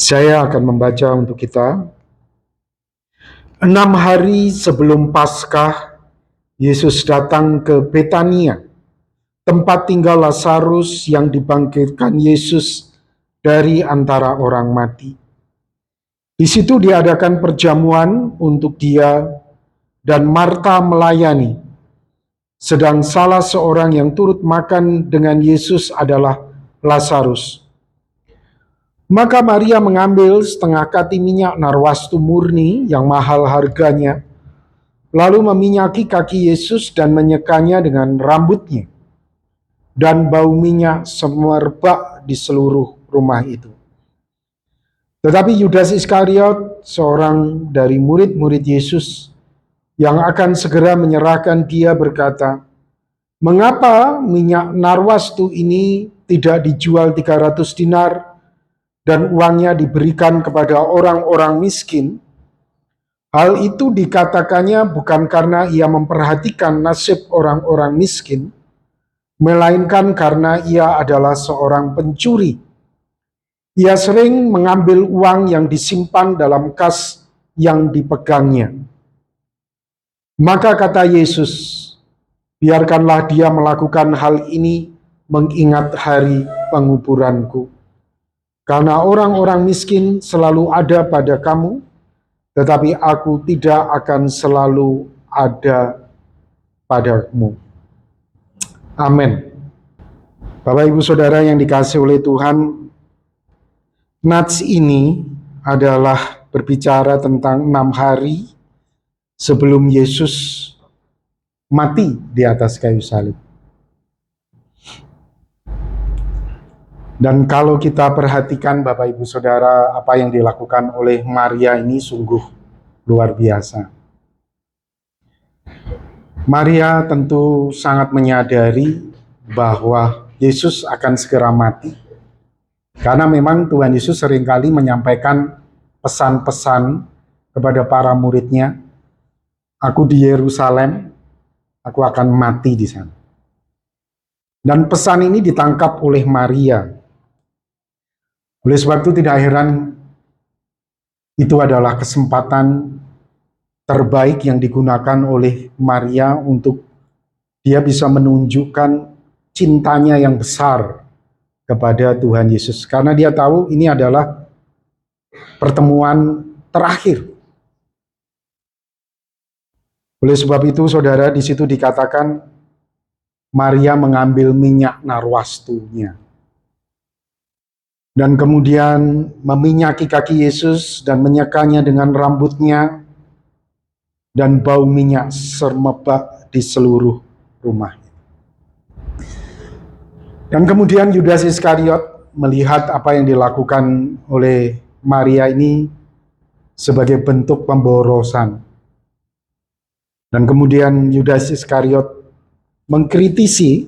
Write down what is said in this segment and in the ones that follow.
Saya akan membaca untuk kita. 6 hari sebelum Paskah, Yesus datang ke Betania, tempat tinggal Lazarus yang dibangkitkan Yesus dari antara orang mati. Di situ diadakan perjamuan untuk dia, dan Marta melayani. Sedang salah seorang yang turut makan dengan Yesus adalah Lazarus. Maka Maria mengambil setengah kati minyak narwastu murni yang mahal harganya, lalu meminyaki kaki Yesus dan menyekanya dengan rambutnya, dan bau minyak semerbak di seluruh rumah itu. Tetapi Yudas Iskariot, seorang dari murid-murid Yesus yang akan segera menyerahkan dia, berkata, "Mengapa minyak narwastu ini tidak dijual 300 dinar dan uangnya diberikan kepada orang-orang miskin?" Hal itu dikatakannya bukan karena ia memperhatikan nasib orang-orang miskin, melainkan karena ia adalah seorang pencuri. Ia sering mengambil uang yang disimpan dalam kas yang dipegangnya. Maka kata Yesus, "Biarkanlah dia melakukan hal ini mengingat hari penguburanku. Karena orang-orang miskin selalu ada pada kamu, tetapi aku tidak akan selalu ada padamu." Amin. Bapak Ibu Saudara yang dikasihi oleh Tuhan, nats ini adalah berbicara tentang 6 hari sebelum Yesus mati di atas kayu salib. Dan kalau kita perhatikan Bapak Ibu Saudara, apa yang dilakukan oleh Maria ini sungguh luar biasa. Maria tentu sangat menyadari bahwa Yesus akan segera mati. Karena memang Tuhan Yesus seringkali menyampaikan pesan-pesan kepada para muridnya, "Aku di Yerusalem, aku akan mati di sana." Dan pesan ini ditangkap oleh Maria. Oleh sebab itu tidak heran itu adalah kesempatan terbaik yang digunakan oleh Maria untuk dia bisa menunjukkan cintanya yang besar kepada Tuhan Yesus. Karena dia tahu ini adalah pertemuan terakhir. Oleh sebab itu, saudara, di situ dikatakan Maria mengambil minyak narwastunya dan kemudian meminyaki kaki Yesus dan menyekanya dengan rambutnya, dan bau minyak semerbak di seluruh rumah. Dan kemudian Yudas Iskariot melihat apa yang dilakukan oleh Maria ini sebagai bentuk pemborosan. Dan kemudian Yudas Iskariot mengkritisi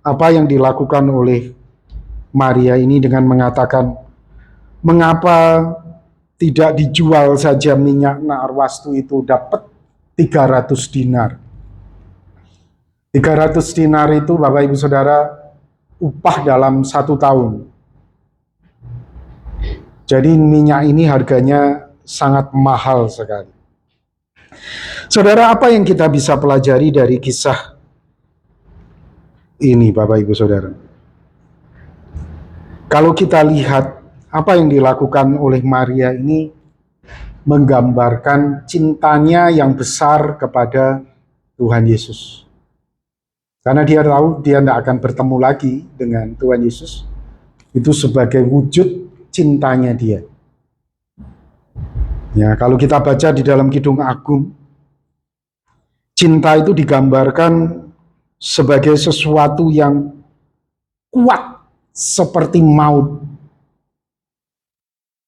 apa yang dilakukan oleh Maria ini dengan mengatakan, "Mengapa tidak dijual saja minyak narwastu itu dapat 300 dinar?" 300 dinar itu Bapak Ibu Saudara upah dalam 1 tahun. Jadi minyak ini harganya sangat mahal sekali. Saudara, apa yang kita bisa pelajari dari kisah ini Bapak Ibu Saudara? Kalau kita lihat apa yang dilakukan oleh Maria ini menggambarkan cintanya yang besar kepada Tuhan Yesus. Karena dia tahu dia tidak akan bertemu lagi dengan Tuhan Yesus. Itu sebagai wujud cintanya dia. Ya, kalau kita baca di dalam Kidung Agung, cinta itu digambarkan sebagai sesuatu yang kuat seperti maut.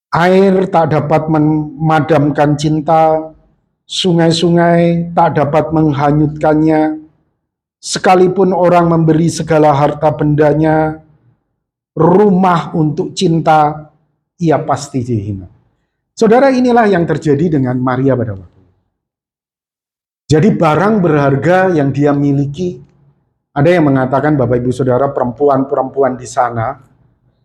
Air tak dapat memadamkan cinta, sungai-sungai tak dapat menghanyutkannya, sekalipun orang memberi segala harta bendanya, rumah untuk cinta, ia pasti dihina. Saudara, inilah yang terjadi dengan Maria pada waktu itu. Jadi barang berharga yang dia miliki, ada yang mengatakan Bapak Ibu Saudara, perempuan-perempuan di sana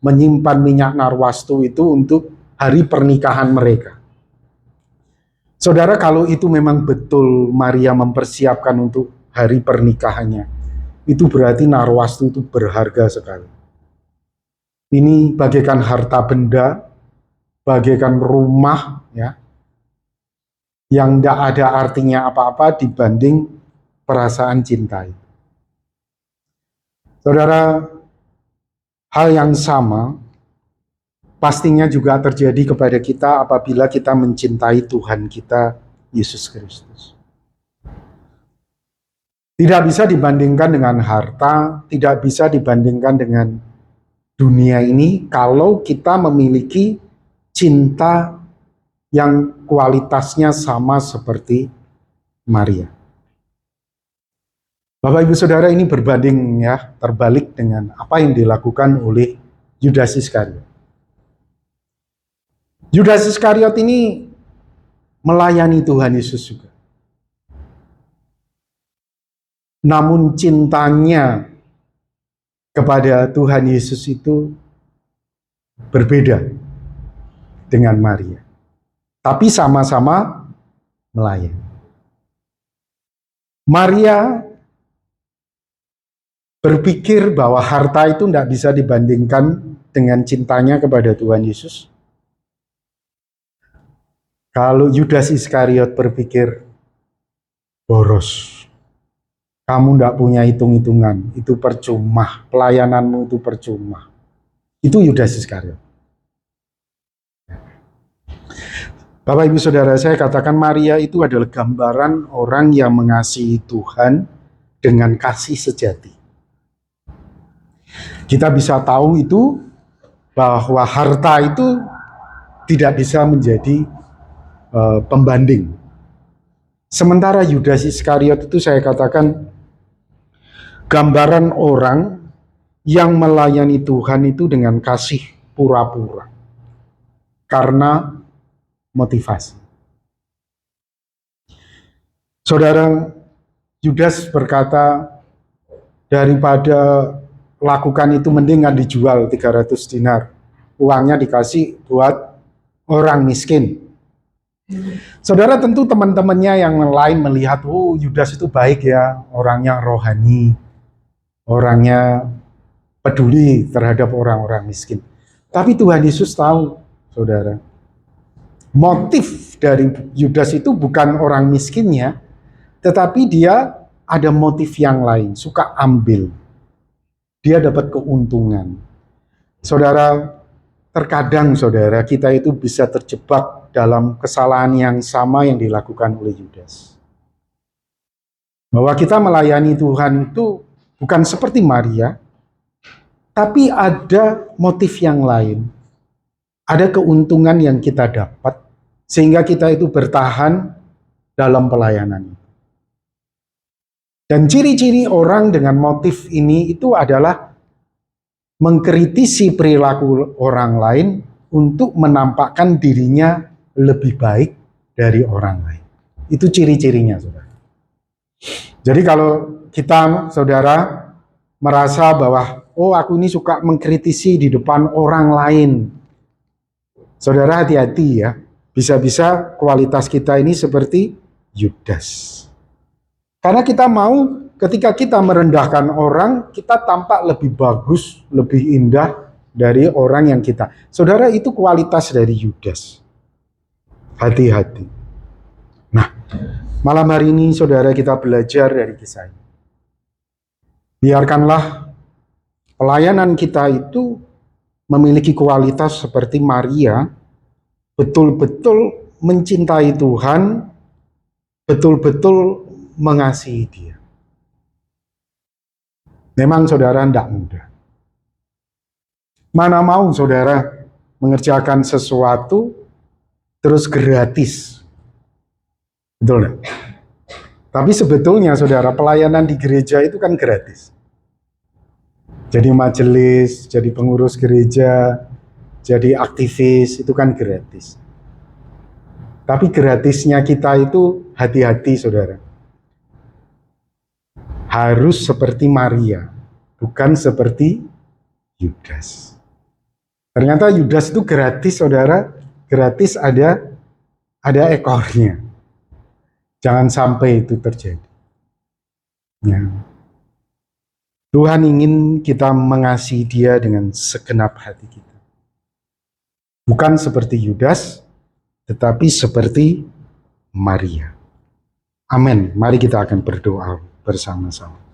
menyimpan minyak narwastu itu untuk hari pernikahan mereka. Saudara, kalau itu memang betul Maria mempersiapkan untuk hari pernikahannya, itu berarti Narwastu itu berharga sekali. Ini bagaikan harta benda, bagaikan rumah, ya, yang tidak ada artinya apa-apa dibanding perasaan cinta itu. Saudara, hal yang sama pastinya juga terjadi kepada kita apabila kita mencintai Tuhan kita, Yesus Kristus. Tidak bisa dibandingkan dengan harta, tidak bisa dibandingkan dengan dunia ini kalau kita memiliki cinta yang kualitasnya sama seperti Maria. Bapak Ibu Saudara, ini berbanding ya, terbalik dengan apa yang dilakukan oleh Yudas Iskariot. Yudas Iskariot ini melayani Tuhan Yesus juga. Namun cintanya kepada Tuhan Yesus itu berbeda dengan Maria. Tapi sama-sama melayani. Maria berpikir bahwa harta itu tidak bisa dibandingkan dengan cintanya kepada Tuhan Yesus. Kalau Yudas Iskariot berpikir, boros, kamu tidak punya hitung-hitungan, itu percuma, pelayananmu itu percuma. Itu Yudas Iskariot. Bapak Ibu Saudara, saya katakan Maria itu adalah gambaran orang yang mengasihi Tuhan dengan kasih sejati. Kita bisa tahu itu bahwa harta itu tidak bisa menjadi pembanding. Sementara Yudas Iskariot itu saya katakan gambaran orang yang melayani Tuhan itu dengan kasih pura-pura. Karena motivasi. Saudara, Yudas berkata, daripada lakukan itu mendingan dijual 300 dinar. Uangnya dikasih buat orang miskin. Saudara, tentu teman-temannya yang lain melihat, oh Yudas itu baik ya, orangnya rohani, orangnya peduli terhadap orang-orang miskin. Tapi Tuhan Yesus tahu, saudara, motif dari Yudas itu bukan orang miskinnya, tetapi dia ada motif yang lain, suka ambil. Dia dapat keuntungan. Saudara, terkadang saudara kita itu bisa terjebak dalam kesalahan yang sama yang dilakukan oleh Yudas. Bahwa kita melayani Tuhan itu bukan seperti Maria, tapi ada motif yang lain. Ada keuntungan yang kita dapat sehingga kita itu bertahan dalam pelayanan. Dan ciri-ciri orang dengan motif ini itu adalah mengkritisi perilaku orang lain untuk menampakkan dirinya lebih baik dari orang lain. Itu ciri-cirinya, saudara. Jadi kalau kita, saudara, merasa bahwa, oh aku ini suka mengkritisi di depan orang lain, saudara hati-hati ya. Bisa-bisa kualitas kita ini seperti Yudas. Karena kita mau ketika kita merendahkan orang, kita tampak lebih bagus, lebih indah dari orang yang kita. Saudara, itu kualitas dari Yudas. Hati-hati. Nah, malam hari ini saudara kita belajar dari kisah ini. Biarkanlah pelayanan kita itu memiliki kualitas seperti Maria, betul-betul mencintai Tuhan, betul-betul mengasihi Dia. Memang saudara tidak mudah. Mana mau saudara mengerjakan sesuatu terus gratis. Betul tidak? Tapi sebetulnya saudara, pelayanan di gereja itu kan gratis. Jadi majelis, jadi pengurus gereja, jadi aktivis, itu kan gratis. Tapi gratisnya kita itu hati-hati saudara. Harus seperti Maria, bukan seperti Yudas. Ternyata Yudas itu gratis saudara, gratis ada ekornya. Jangan sampai itu terjadi. Ya. Tuhan ingin kita mengasihi Dia dengan segenap hati kita. Bukan seperti Yudas, tetapi seperti Maria. Amin. Mari kita akan berdoa bersama-sama.